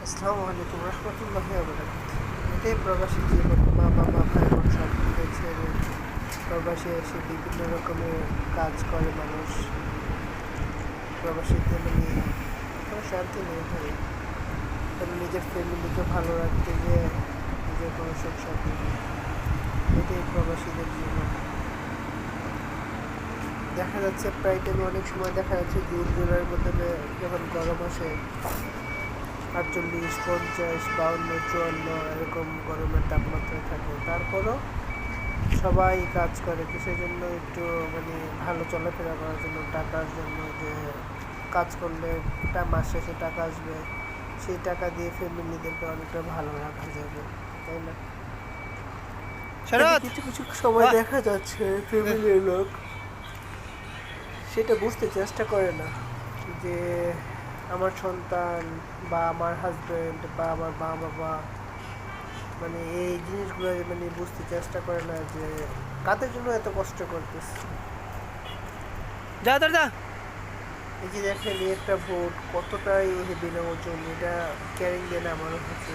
আসসালামু আলাইকুম রহমতুল্লাহি ওয়া বারাকাতুহু। এটাই প্রবাসী জীবন। মা বাবা ভাই বোন সবকে ছেড়ে প্রবাসে এসে বিভিন্ন রকমের কাজ করে মানুষ। প্রবাসীতে কোনো শান্তি নেই ভাই। তবে নিজের ফ্যামিলিকে ভালো রাখতে গিয়ে নিজের কোনো সুখ শান্তি নেই। এটাই প্রবাসীদের জীবন। দেখা যাচ্ছে প্রায় টাইমে অনেক সময় দেখা যাচ্ছে জুন জুলাইয়ের মধ্যে যখন গরম আসে 48, 50, 52, 54 এরকম গরমের তাপমাত্রা থাকে, তারপরও সবাই কাজ করে কিসের জন্য? একটু ভালো চলাফেরা করার জন্য, টাকার জন্য, যে কাজ করলে মাস শেষে টাকা আসবে, সেই টাকা দিয়ে ফ্যামিলিদেরকে অনেকটা ভালো রাখা যাবে, তাই না? কিছু কিছু সময় দেখা যাচ্ছে ফ্যামিলির লোক সেটা বুঝতে চেষ্টা করে না যে আমার সন্তান বা আমার হাজব্যান্ড বা আমার মা বাবা এই জিনিসগুলো বুঝতে চেষ্টা করে না যে কাদের জন্য এত কষ্ট করতেছে। যা তোর যা। এই যে দেখেন, এই একটা ভোট কতটাই হেভি না ওজন, এটা ক্যারিং দেয় না আমার কাছে।